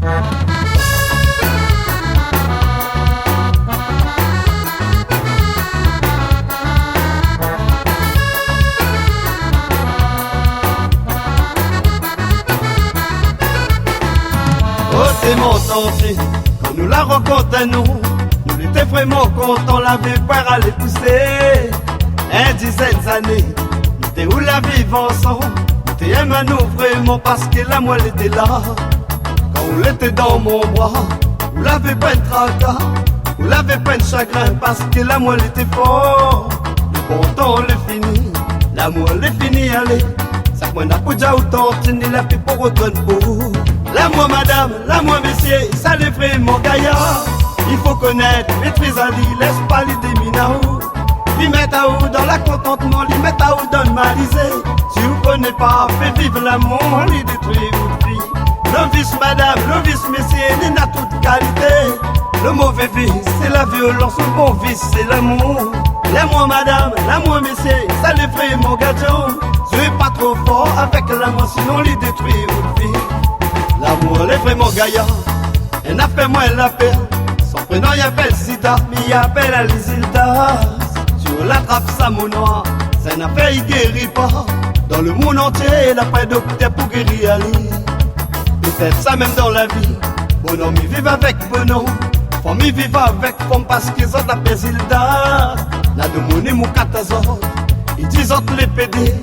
Oh, c'est mon sentier, quand nous la rencontre à nous étions vraiment contents, l'avait peur à les pousser. Un dizaine d'années, nous étions où la vivre ensemble. Nous t'aimons à nous vraiment parce que la moelle était là. Quand on était dans mon bras, vous l'avez pas de tracas, vous l'avez pas de chagrin parce que la moelle était fort. Le bon temps l'est fini, l'amour l'est fini, allez. Ça que moi n'a pas déjà autant tenu la paix pour autant de beau. L'amour madame, l'amour messieurs, ça les vraiment gaillard. Il faut connaître, maîtriser Ali, laisse pas les déminaou. Lui mettre à où dans la contentement, lui mettre à où dans le malisé. Si vous connaissez pas, fait vivre l'amour, lui détruire votre vie. Le vice madame, le vice messieurs, il n'a toute qualité. Le mauvais vice, c'est la violence, le bon vice, c'est l'amour. L'amour madame, l'amour messieurs, ça les vraiment gadget. Soyez pas trop fort avec l'amour, sinon lui détruire votre vie. L'amour elle est vraiment gaillard, elle n'a fait moins la paix. Son prénom il appelle Sida, mais il appelle Alizilda. Si on l'attrape ça mon noir, ça n'a fait il guérit pas. Dans le monde entier, il n'a pas de docteur pour guérir Ali. Peut-être ça même dans la vie, bonhomme il vit avec bonhomme. Famille vit avec femme parce qu'ils ont appelé Zilda. Là de monnaie mon 14 ans, ils disent autres les PD.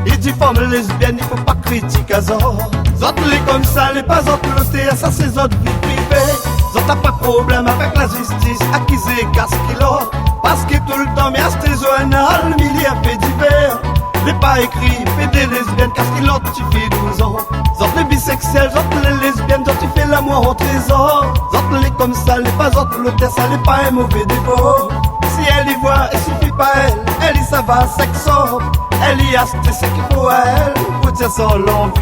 Ils disent femme lesbienne, il faut pas critiquer ça. Autres les comme ça, les pas autres lotés, ça c'est autres vie privée. Autres n'a pas de problème avec la justice, accusé casse kilo. Parce que tout le temps, mais à ce journal, milliers fait divers. Les pas écrits, fait des lesbiennes, casse kilo, tu fais 12 ans. Autres les bisexuels, autres les lesbiennes, autres tu fais l'amour en trésor. Autres les comme ça, les pas autres lotés, ça n'est pas un mauvais défaut. Si elle y voit, il suffit pas elle y ça va sexo. Elle y a ce qu'il faut à elle, pour dire sans l'envie.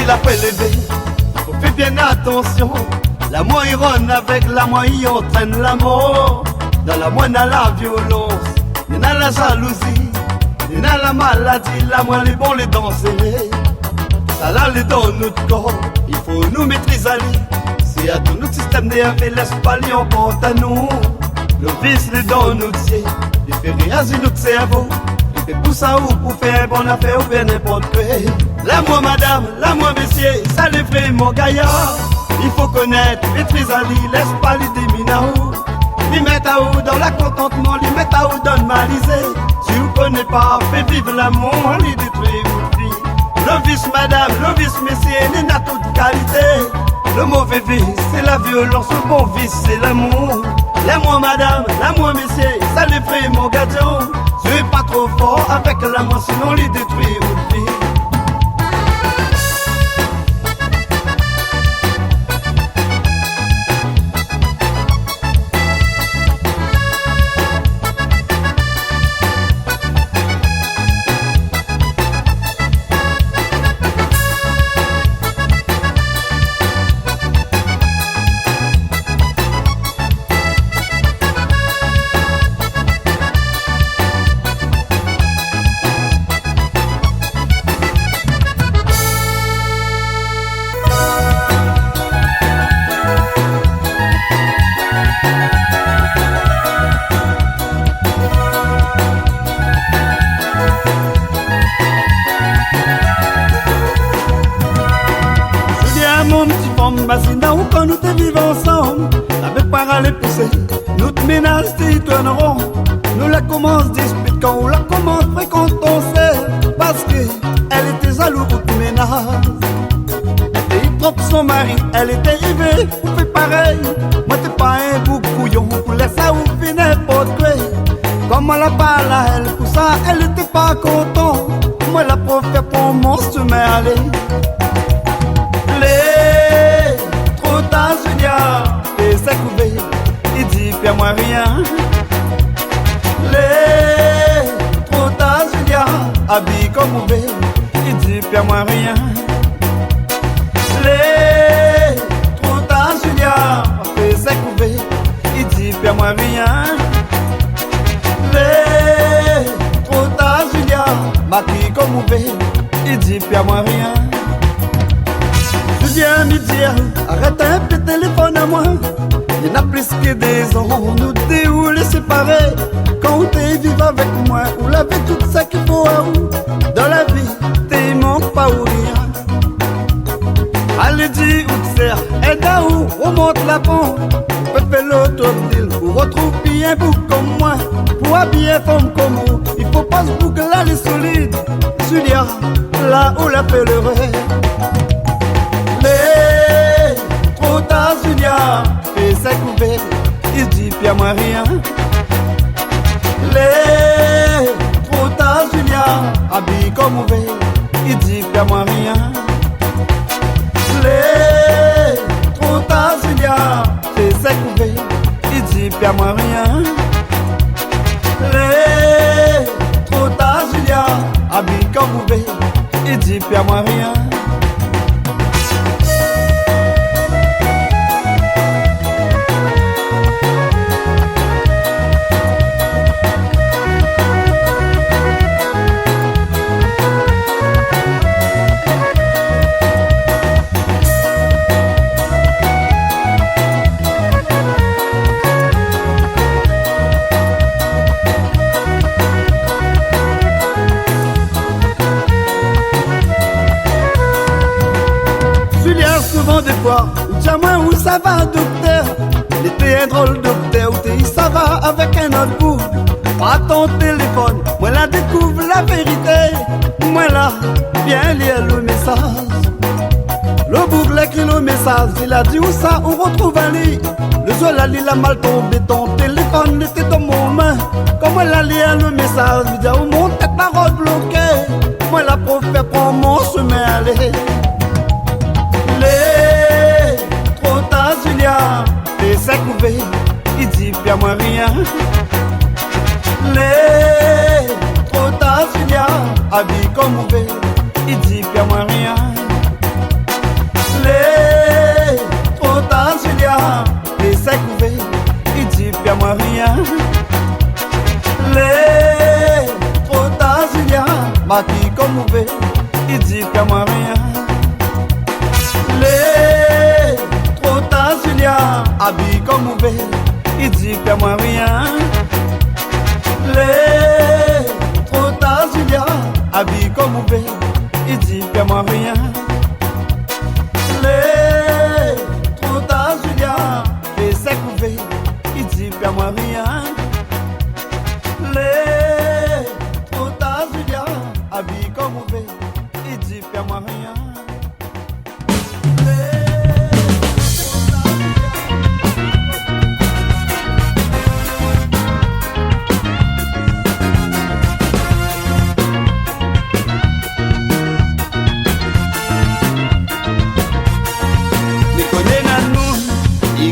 Après l'éveil, on fait bien attention. La moi il run avec la moi il entraîne l'amour. Dans la moi n'a la violence, il n'a la jalousie, il n'a la maladie. La moi les bons les danser. Ça là les dans notre corps, il faut nous maîtriser. Si à tout notre système nerveux laisse pas les en compte à nous. Le vice les dans notre ciel, il fait réagir notre cerveau. Et pour ça ou pour faire bonne affaire ou bien n'importe quoi. L'amour madame, l'amour messieurs, ça les vraiment gaillard. Il faut connaître, maîtriser Ali, laisse pas les déminaou. Lui mettre à où dans la contentement, lui mettre à où dans le malisé. Si vous connaissez pas, fait vivre l'amour, lui détruire votre vie. Le vice madame, le vice messieurs, il n'a toute qualité. Le mauvais vice, c'est la violence, le bon vice, c'est l'amour. L'amour madame, l'amour messieurs, ça les vraiment gadget. Soyez pas trop fort avec l'amour, sinon les détruire votre vie. Mon petit femme, Basina, où quand nous te vivons ensemble, avec par les pousser, nous te menaces, te tournerons. Nous la commence dispute quand on la commence fréquente, on sait, parce que elle était jaloux pour te menace. Elle était trop son mari, elle était rivée, vous faites pareil. Moi t'es pas un bouc couillon, pour laisser ça ou fait n'importe quoi. Comme on la parle à elle, pour ça elle était pas content. Moi la prof pour monstre, mais allez. Trop tard Junior, et c'est coupé, il dit fais-moi rien. Les habillé comme mauvais, il dit pas moi rien. Les trop tard Julia, fait ses couvées, il dit pas moi rien. Les trop tard Julia, maquille comme mauvais, il dit pas moi rien. Julien me dit, arrête un peu le téléphone à moi. Il n'y a plus que des ans, nous t'es où les séparer. Quand t'es vivre avec moi, ou laver tout ça qu'il faut à où. Dans la vie, t'es manque pas ou rien. Allez dis où t'es, aide à où, on monte la pente. On peut faire l'autre deal, ou retrouve bien vous comme moi. Pour habiller femme comme vous, il faut pas se boucler là les solides. Julia, là où la fait le rêve. Les trop tard Julia, fait sa couvée, il dit pas moi rien. Les trop tard Julia, habillé comme mauvais, il dit pas moi rien. Les trop tard Julia, fait sa couvée, il dit pas moi rien. Les trop tard Julia, habillé comme mauvais, il dit pas moi rien. Des fois, dis-moi où ça va docteur. Il était un drôle docteur, où t'es, ça va avec un autre bout. Pas ton téléphone, moi là découvre la vérité. Moi là, viens lire le message. Le boucle écrit le message, il a dit où ça, on retrouve un lit. Le soir la lit a mal tombé, ton téléphone était dans mon main. Comme elle a lu le message, il dit où mon tête parole bloquée. Moi la prophète prend mon chemin aller. Les trop tard Julia, fait sa couvée, il dit pas moi rien. Les trop tard Julia, habillé comme mauvais, il dit pas moi rien. Les trop tard Julia, fait sa couvée, il dit pas moi rien. Les trop tard Julia, maquille comme mauvais, il dit pas moi rien. Les trop tard Julia, habillé comme mauvais, il dit pas moi rien. Les trop tard Julia, habillé comme mauvais, il dit pas moi rien. Les trop tard Julia, fait sa couvée, il dit pas moi rien. Les trop tard Julia, habillé comme mauvais, il dit pas moi rien.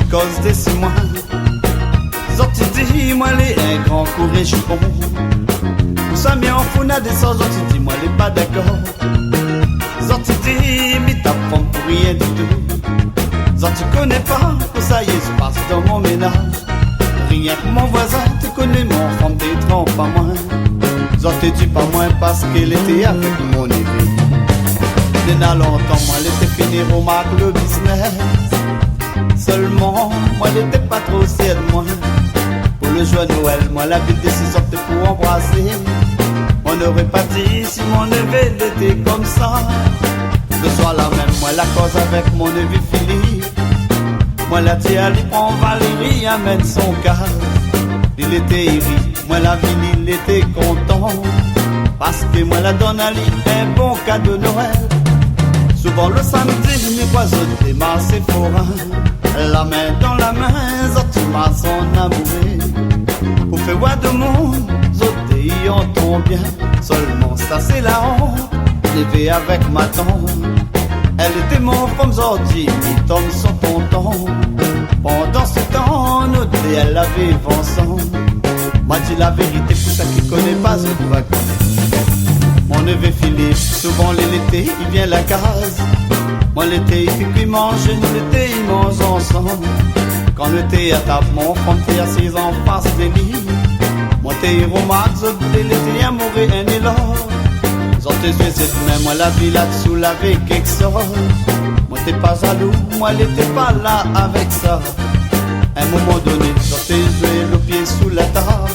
Cause de 6 mois, sorti dit moi les un grand courrier chupon. Nous sommes bien en founa des sorts, sorti dit moi les pas d'accord. Sorti dit mi ta femme pour rien du tout. Sorti connais pas que ça y est se passe dans mon ménage. Rien que mon voisin te connaît, mon femme t'es trompe pas moins. Sorti dit pas moins parce qu'elle était avec mon éveil. N'a longtemps moi elle était fini au marque le business. Seulement, moi j'étais pas trop fier de moi. Pour le jour de Noël, moi la vie décision sortait pour embrasser. On n'aurait pas dit si mon neveu était comme ça. Le soir là même, moi la cause avec mon neveu Philippe. Moi la tia lui prend Valérie, amène son cas. Il était iri, moi la ville il était content. Parce que moi la donne à lui un bon cadeau de Noël. Souvent le samedi, mes voisins démarrent forains. La main dans la main, Zotima son amouré. Pour faire voir de monde, Zoté y entend bien. Seulement ça c'est la honte, levé avec ma tante. Elle était mon femme Zordi, mi tombe son ponton. Pendant ce temps, nous deux, elle avait ensemble. Moi dis la vérité, pour ça qui connaît pas, je dois connaître. Mon neveu Philippe, souvent l'été, il vient la case. Moi l'été, il mange, nous l'été, il mange ensemble. Quand l'été à table, mon frère t'es assis en face des lits. Moi t'es romac, l'été, amoureux, un élan. J'en te suis mais moi la vie là-dessous, la vie quelque chose. Moi t'es pas jaloux, moi l'été pas là avec ça. Un moment donné, j'en t'ai joué le pied sous la table.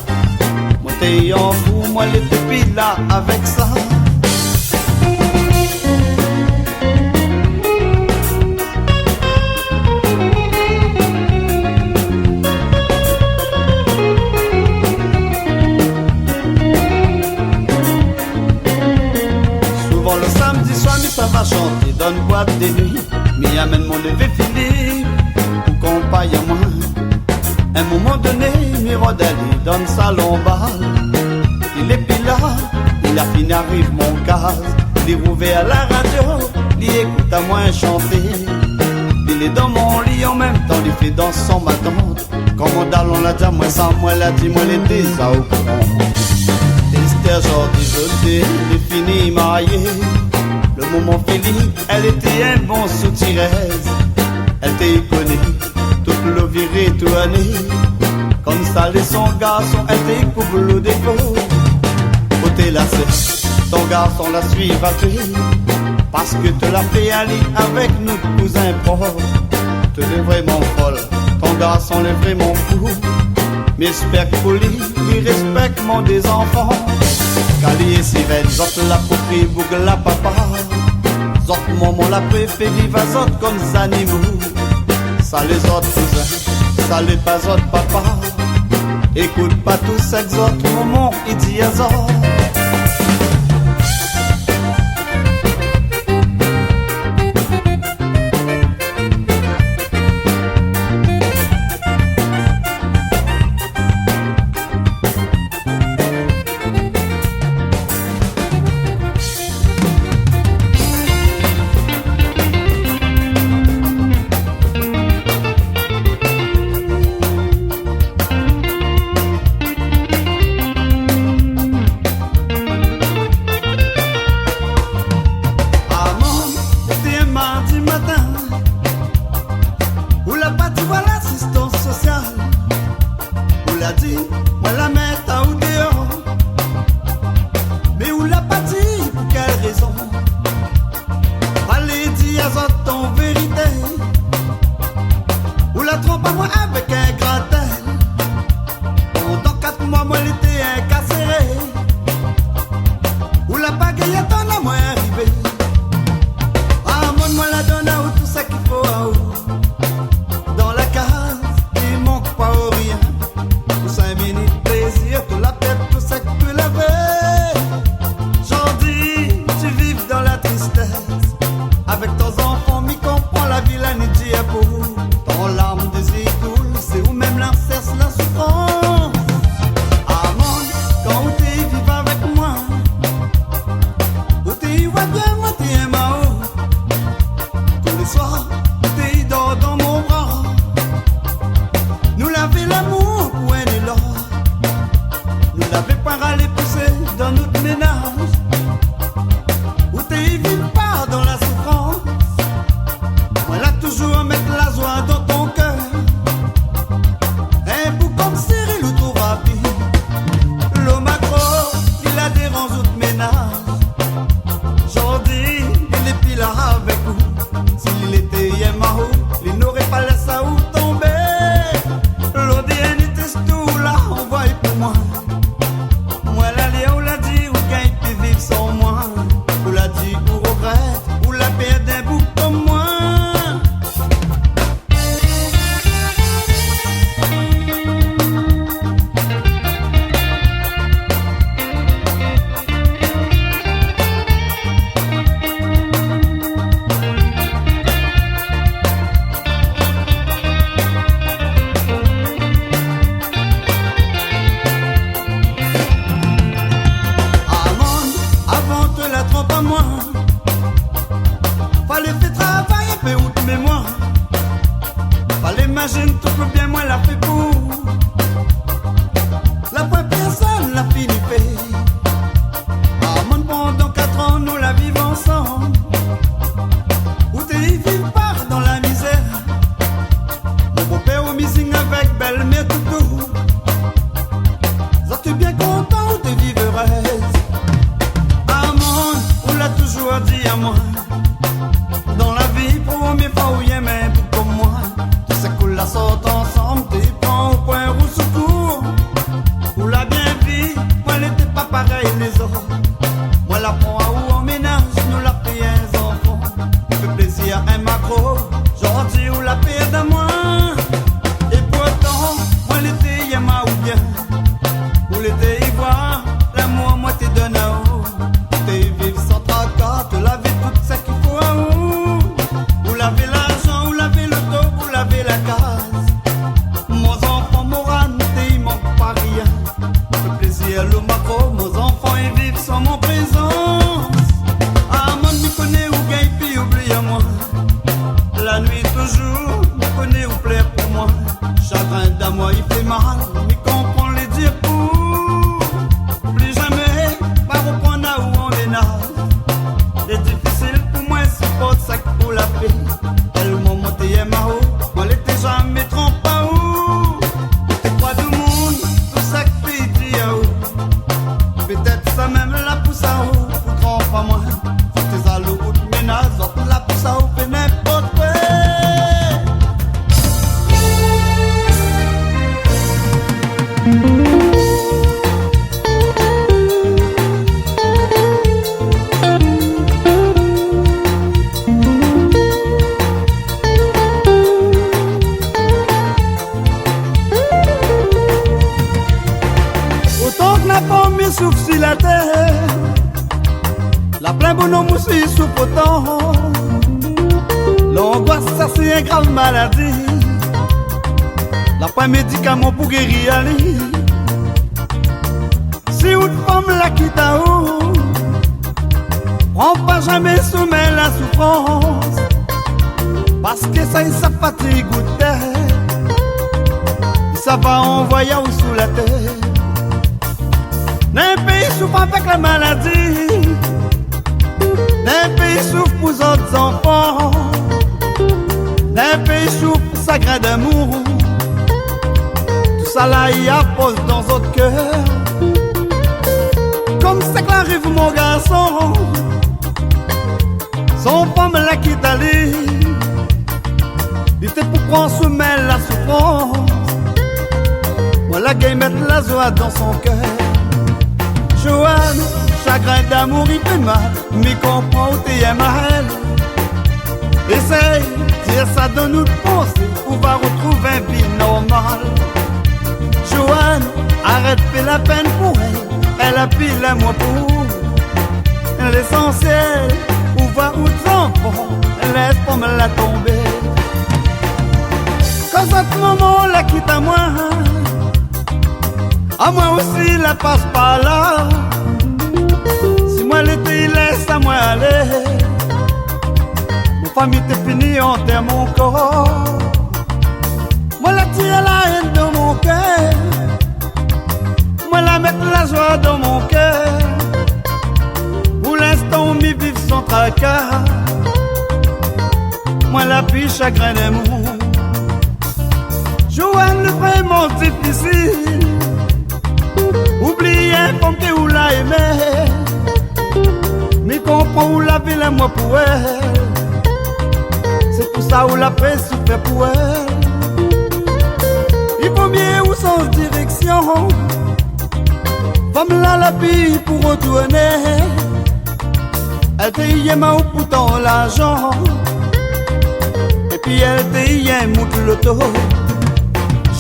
Moi t'es en fou, moi l'été puis là avec ça. Ça va chanter dans une boîte de nuit. M'y amène mon neveu Philippe pour compagne à moi. Un moment donné, m'y d'aller dans le salon bal. Il est puis là, il a fini, arrive mon case. Il est ouvert à la radio, il écoute à moi chanter. Il est dans mon lit en même temps, il fait dans son m'attente. Quand mon dallon l'a dit, moi ça, moi l'a dit, moi l'été, ça au courant. Esther Jordi, je dis, il est fini marié. Le moment fini, elle était un bon sous-tiresse. Elle t'est connue, toute le virée, tout année. Comme ça, les son garçon, elle t'est couvre le défaut. Côté la cesse, ton garçon la suit à tuer. Parce que te l'a fait aller avec nos cousins propres. Te l'es vraiment folle, ton garçon l'est vraiment fou. Mais j'espère que poli, il respecte mon des enfants. Cali et sirène, zot la poupée, bougle la papa. Zot maman la préférée, va zot comme des animaux. Ça les autres cousins, ça les pas autres papa. Écoute pas tous ces autres maman, il dit à zot. bien content de vivre heureuse. Amour, on l'a toujours dit à moi. Dans la vie, première fois où il y a même pour comme moi. Tu sais qu'on la sort ensemble, t'es prends au point au secours. On l'a bien vu, moi elle n'était pas pareil les autres. Moi la prends à où en ménage, nous la paye un enfant. Il fait plaisir un macro, gentil ou la paix de moi. Et pourtant, moi l'été y'a ma ou bien. Ou l'été ivoire, l'amour moi t'es donné à où. T'es vivre sans tracas, te laver tout ça qu'il faut à où. Vous lavez l'argent, vous lavez le dos, vous lavez la case. Mon enfant moral, il manque pas rien. Le plaisir, le macro, mes enfants ils vivent sans mon présence. Ah, mon m'y connaît ou gagne, puis oublie à moi. La nuit toujours, m'y connaît ou plaît pour moi. Chagrin d'amour, il fait mal, m'y comprend les dire pour. Plus jamais, pas reprendre à où on ménage. C'est difficile pour moi, supporte ça pour la paix. Tellement monté et maro, moi l'été jamais trompe pas où. C'est pas du monde, tout ça que fait dit à où. Peut-être ça même la pousse à où, pour trompe pas moi. Faut tes alous ou de ménage, autres la pousse à où, fait n'importe quoi. Autant que la pomme souffle sur la terre, la plein bonhomme aussi souffre autant. L'angoisse, ça c'est une grave maladie. La plein médicament pour guérir Ali. Si une femme la quitte à haut, prends pas jamais soumet la souffrance. Parce que ça fatigue ou terre. Ça va envoyer ou sous la terre. D'un pays souffre avec la maladie, d'un pays souffre pour les autres enfants, d'un pays souffre pour sa grain d'amour. Tout ça là y appose dans notre cœur. Comme ça que arrive mon garçon, son femme la quitte aller. Il était pour prendre sous main la souffrance. Moi la gueule mettre la joie dans son cœur. Joanne, chagrin d'amour il fait mal, mais comprends où t'es à elle. Essaye, dire ça donne nous de penser, on va retrouver une vie normale. Joanne, arrête, fais la peine pour elle a pile à moi pour. L'essentiel, où va où enfants, laisse pas me la tomber. Quand à ce moment la quitte à moi aussi la passe par là. Si moi l'été il laisse à moi aller, mon famille t'est fini en terre mon corps. Moi la tire la haine dans mon cœur, moi la mettre la joie dans mon cœur. Pour l'instant m'y vive sans tracas, moi la puis chagrin d'amour. Joanne le vraiment difficile. Oublie un femme que vous la aimez, mais comprends où la ville est moi pour elle. C'est pour ça où la paix souffre pour elle. Il faut bien où sans direction, femme là la vie pour retourner. Elle te y est ou pourtant l'argent, et puis elle te y est moute le taux.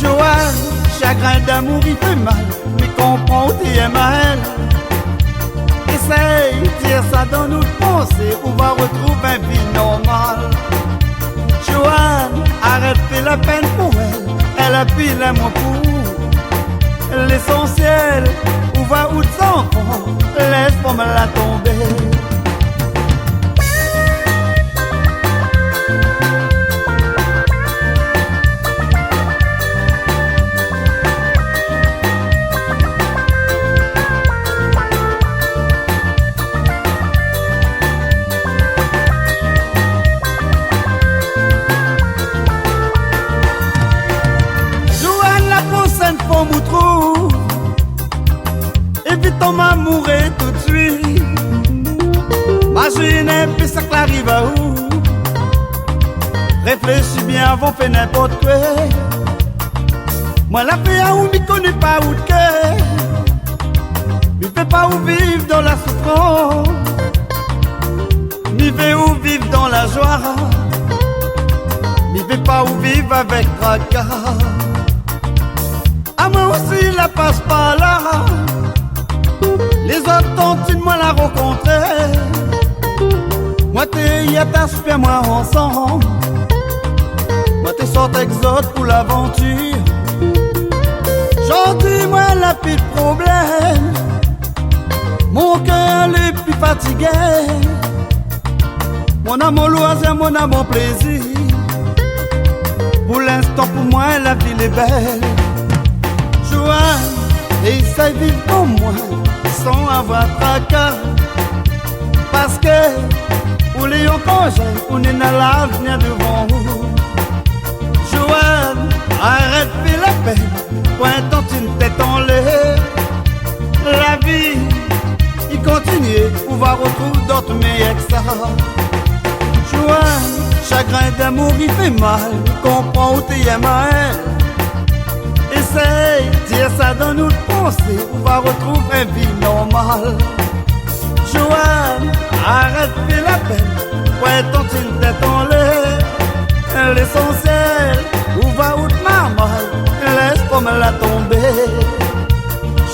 Joanne, chagrin d'amour il fait mal, mais comprends où t'es à elle. Essaye, dire ça dans nous penser, on va retrouver une vie normale. Joanne, arrête, fais la peine pour elle a pile à moi pour. L'essentiel, où va où enfants, laisse pas me la tomber. vite ton m'amour et tout de suite. Imagine un peu ça qui arrive à où. Réfléchis bien avant de faire n'importe quoi. Moi la paix à où m'y connais pas où de cœur. M'y fait pas où vivre dans la souffrance. M'y fait où vivre dans la joie. M'y fait pas où vivre avec tracas. À moi aussi la passe pas là. Les autres tentent moi la rencontrer. Moi t'es y a ta super moi ensemble. Moi t'es sorti exode pour l'aventure. Gentil moi la pire problème. Mon cœur le plus fatigué. Mon amour loisir, mon amour plaisir. Pour l'instant pour moi la ville est belle. Joie et ça vivre pour moi sans avoir tracas. Parce que ou les encore jeunes, on est dans l'avenir devant vous. Joanne, arrête de faire la peine, pointant une tête en l'air. La vie, il continue, on va retrouver d'autres meilleurs que ça. Joanne, chagrin d'amour il fait mal, comprends où t'es mal. Essaye, dire ça dans notre pensée, on va retrouver une vie normale. Joanne, arrête de faire la peine, pointant une tête en l'air. L'essentiel, où va où de marmaille, laisse pas me la tomber.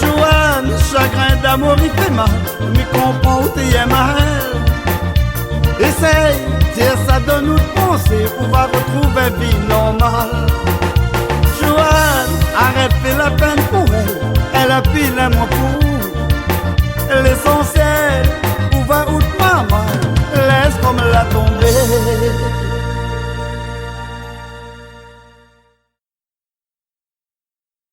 Joanne, chagrin d'amour il fait mal, mais comprends où t'es mal. Essaye, dire ça donne nous de penser, on va retrouver une vie normale. Joanne, arrête de faire la peine pour elle,